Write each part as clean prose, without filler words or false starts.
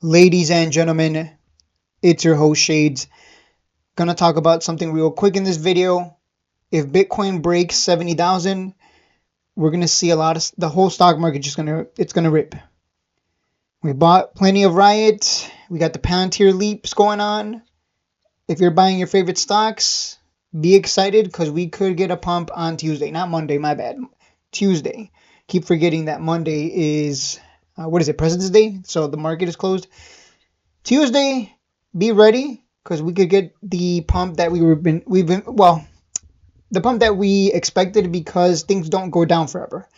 Ladies and gentlemen, it's your host Shades. Gonna talk about something real quick in this video. If Bitcoin breaks 70,000, we're gonna see a lot of the whole stock market it's gonna rip. We bought plenty of Riot. We got the Palantir leaps going on. If you're buying your favorite stocks, be excited because we could get a pump on Tuesday. Not Monday, my bad. Tuesday. Keep forgetting that Monday is President's Day, so the market is closed. Tuesday, be ready because we could get the pump that the pump that we expected because things don't go down forever.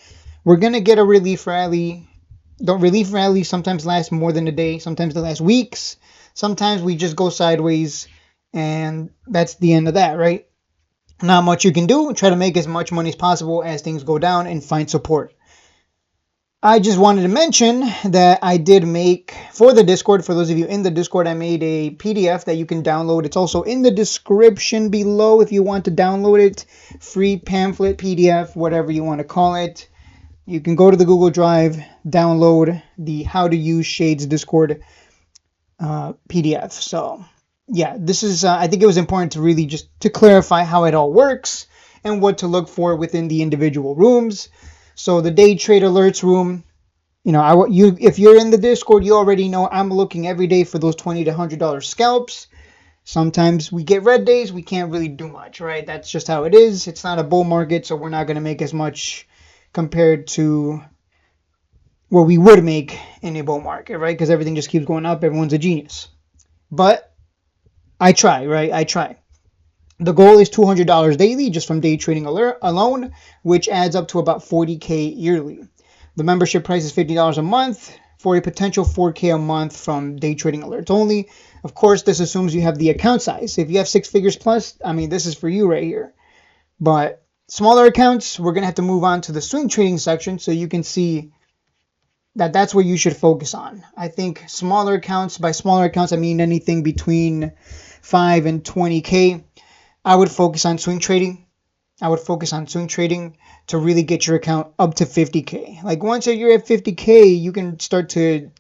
We're gonna get a relief rally. The relief rally sometimes lasts more than a day, sometimes they last weeks, sometimes we just go sideways, and that's the end of that, right? Not much you can do. Try to make as much money as possible as things go down and find support. I just wanted to mention that I did make, for the Discord, for those of you in the Discord, I made a PDF that you can download. It's also in the description below if you want to download it. Free pamphlet, PDF, whatever you want to call it. You can go to the Google Drive, download the How to Use Shades Discord PDF. So, yeah, this is, I think it was important to really just to clarify how it all works and what to look for within the individual rooms. So the day trade alerts room, if you're in the Discord, you already know I'm looking every day for those $20 to $100 scalps. Sometimes we get red days, we can't really do much, right? That's just how it is. It's not a bull market, so we're not going to make as much compared to what we would make in a bull market, right? Because everything just keeps going up. Everyone's a genius. But I try, right? I try. The goal is $200 daily just from day trading alone, which adds up to about $40K yearly. The membership price is $50 a month for a potential $4K a month from day trading alerts only. Of course, this assumes you have the account size. If you have 6 figures plus, this is for you right here. But smaller accounts, we're going to have to move on to the swing trading section so you can see that that's what you should focus on. I think smaller accounts, by smaller accounts, I mean anything between 5 and 20K. I would focus on swing trading. To really get your account up to 50K. Like once you're at 50K, you can start to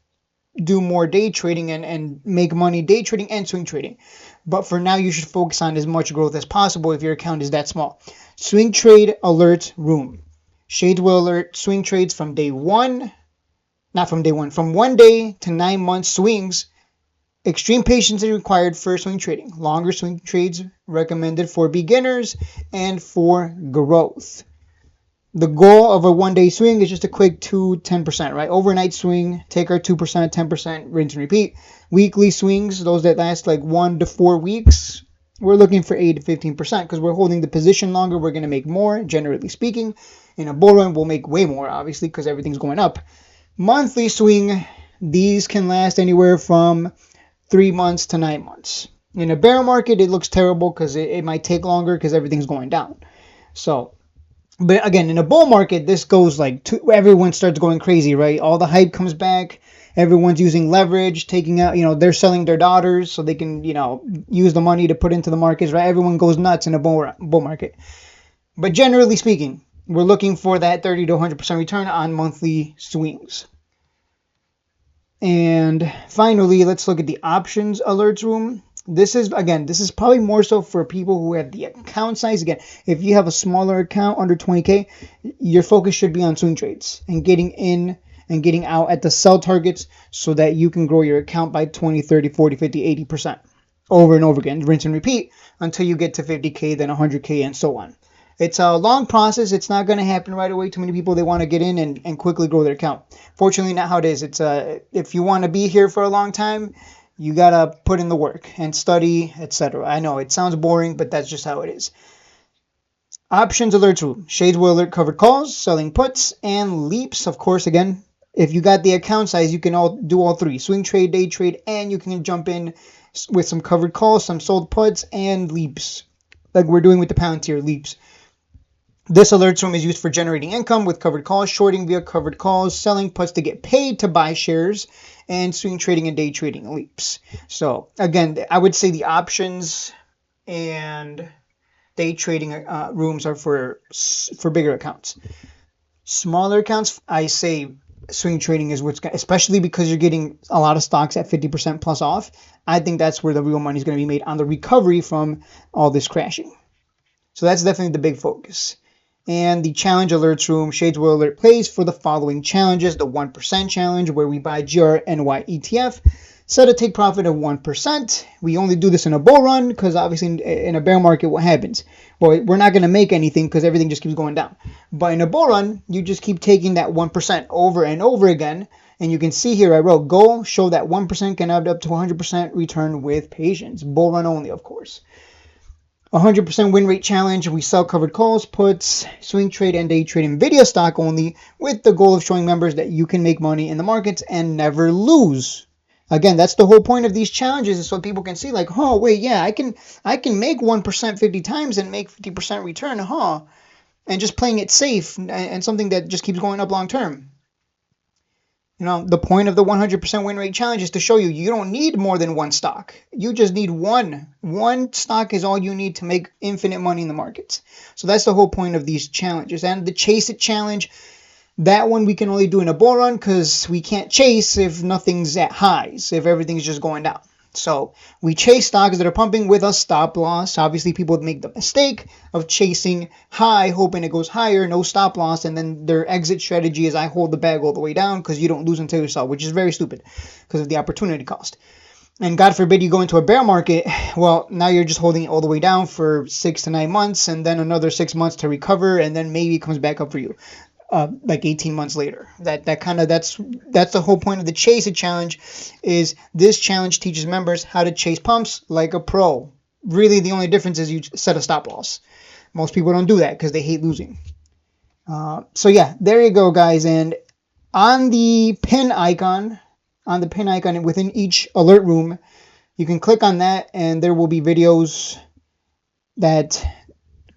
do more day trading and make money day trading and swing trading. But for now, you should focus on as much growth as possible if your account is that small. Swing trade alert room. Shades will alert swing trades from day one. Not from day one. From 1 day to 9 month swings. Extreme patience is required for swing trading. Longer swing trades recommended for beginners and for growth. The goal of a 1 day swing is just a quick 2-10%, right? Overnight swing, take our 2%, 10%, rinse and repeat. Weekly swings, those that last like 1 to 4 weeks, we're looking for 8 to 15% because we're holding the position longer. We're going to make more, generally speaking. In a bull run, we'll make way more, obviously, because everything's going up. Monthly swing, these can last anywhere from 3 months to 9 months. In a bear market, it looks terrible because it might take longer because everything's going down. So, but again, in a bull market, this goes everyone starts going crazy, right? All the hype comes back. Everyone's using leverage, taking out, they're selling their daughters so they can, use the money to put into the markets, right? Everyone goes nuts in a bull market. But generally speaking, we're looking for that 30 to 100% return on monthly swings. And finally, let's look at the options alerts room. This is probably more so for people who have the account size. Again, if you have a smaller account under 20K, your focus should be on swing trades and getting in and getting out at the sell targets so that you can grow your account by 20, 30, 40, 50, 80% over and over again. Rinse and repeat until you get to 50K, then 100K, and so on. It's a long process. It's not going to happen right away. Too many people, they want to get in and quickly grow their account. Fortunately, not how it is. It's if you want to be here for a long time, you got to put in the work and study, etc. I know it sounds boring, but that's just how it is. Options alerts room. Shades will alert covered calls, selling puts, and leaps. Of course, again, if you got the account size, you can do all three. Swing trade, day trade, and you can jump in with some covered calls, some sold puts, and leaps. Like we're doing with the Palantir leaps. This alerts room is used for generating income with covered calls, shorting via covered calls, selling puts to get paid to buy shares, and swing trading and day trading leaps. So again, I would say the options and day trading rooms are for bigger accounts. Smaller accounts, I say swing trading is what's going, especially because you're getting a lot of stocks at 50% plus off. I think that's where the real money is going to be made, on the recovery from all this crashing. So that's definitely the big focus. And the challenge alerts room, Shades will alert plays for the following challenges: the 1% challenge, where we buy GRNY ETF, set a take profit of 1%. We only do this in a bull run because obviously in a bear market, what happens? Well, we're not going to make anything because everything just keeps going down. But in a bull run, you just keep taking that 1% over and over again. And you can see here I wrote, goal, show that 1% can add up to 100% return with patience. Bull run only, of course. 100% win rate challenge, we sell covered calls, puts, swing trade, and day trade NVIDIA stock only, with the goal of showing members that you can make money in the markets and never lose. Again, that's the whole point of these challenges, is so people can see, like, oh, wait, yeah, I can make 1% 50 times and make 50% return, and just playing it safe and something that just keeps going up long term. You know, the point of the 100% win rate challenge is to show you you don't need more than one stock. You just need one. One stock is all you need to make infinite money in the markets. So that's the whole point of these challenges. And the Chase It challenge, that one we can only do in a bull run because we can't chase if nothing's at highs, if everything's just going down. So we chase stocks that are pumping with a stop loss. Obviously, people make the mistake of chasing high, hoping it goes higher, no stop loss, and then their exit strategy is I hold the bag all the way down because you don't lose until you sell, which is very stupid because of the opportunity cost. And God forbid you go into a bear market, well, now you're just holding it all the way down for 6 to 9 months, and then another 6 months to recover, and then maybe it comes back up for you. Like 18 months later. That's the whole point of the Chase It challenge, is this challenge teaches members how to chase pumps like a pro. Really, the only difference is you set a stop loss. Most people don't do that because they hate losing. So yeah, there you go, guys. And on the pin icon within each alert room, you can click on that and there will be videos that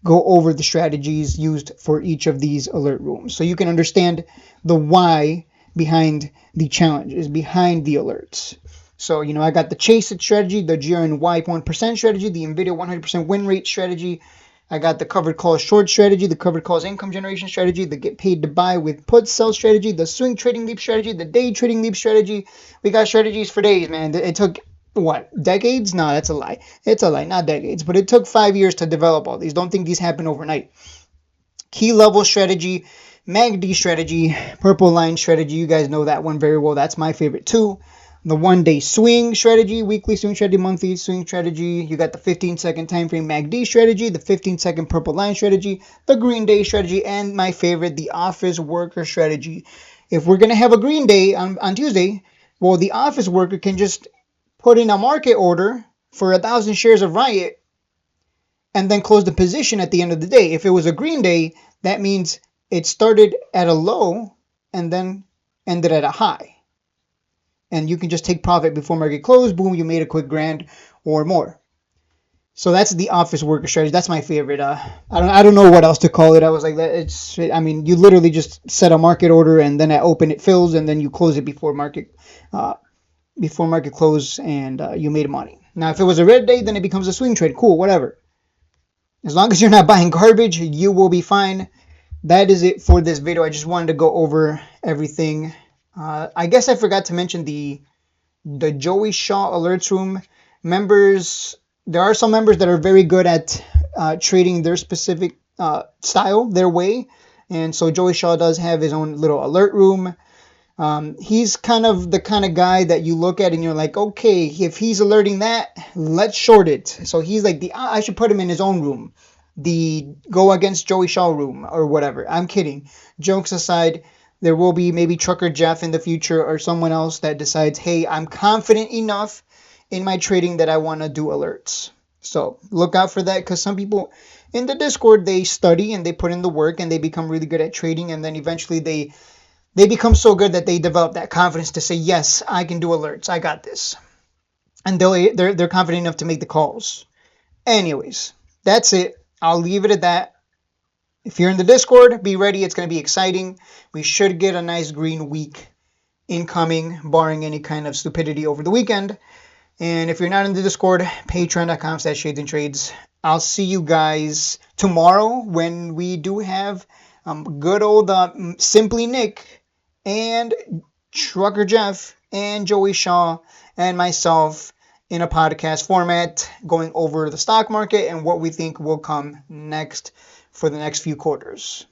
go over the strategies used for each of these alert rooms. So you can understand the why behind the challenges, behind the alerts. So, you know, I got the Chase It strategy, the GRNY 1% strategy, the NVIDIA 100% win rate strategy. I got the covered calls short strategy, the covered calls income generation strategy, the get paid to buy with put sell strategy, the swing trading leap strategy, the day trading leap strategy. We got strategies for days, man. It took what, decades? No, that's a lie. It's a lie, not decades. But it took 5 years to develop all these. Don't think these happen overnight. Key level strategy, MACD strategy, purple line strategy. You guys know that one very well. That's my favorite too. The 1 day swing strategy, weekly swing strategy, monthly swing strategy. You got the 15-second time frame MACD strategy, the 15-second purple line strategy, the green day strategy, and my favorite, the office worker strategy. If we're going to have a green day on Tuesday, well, the office worker can just put in a market order for 1,000 shares of Riot and then close the position at the end of the day. If it was a green day, that means it started at a low and then ended at a high. And you can just take profit before market close. Boom, you made a quick grand or more. So that's the office worker strategy. That's my favorite. I don't know what else to call it. I was like, you literally just set a market order and then at open it fills and then you close it before market close, and you made money. Now, if it was a red day, then it becomes a swing trade. Cool, whatever. As long as you're not buying garbage, you will be fine. That is it for this video. I just wanted to go over everything. I guess I forgot to mention the Joey Shaw alerts room members. There are some members that are very good at trading their specific style, their way. And so Joey Shaw does have his own little alert room. He's kind of the kind of guy that you look at and you're like, okay, if he's alerting that, let's short it. So he's like I should put him in his own room, the go against Joey Shaw room or whatever. I'm kidding. Jokes aside, there will be maybe Trucker Jeff in the future or someone else that decides, hey, I'm confident enough in my trading that I want to do alerts. So look out for that, because some people in the Discord, they study and they put in the work and they become really good at trading, and then eventually they become so good that they develop that confidence to say, yes, I can do alerts. I got this. And they're confident enough to make the calls. Anyways, that's it. I'll leave it at that. If you're in the Discord, be ready. It's going to be exciting. We should get a nice green week incoming, barring any kind of stupidity over the weekend. And if you're not in the Discord, patreon.com/shadesandtrades. I'll see you guys tomorrow when we do have good old Simply Nick and Trucker Jeff and Joey Shaw and myself in a podcast format going over the stock market and what we think will come next for the next few quarters.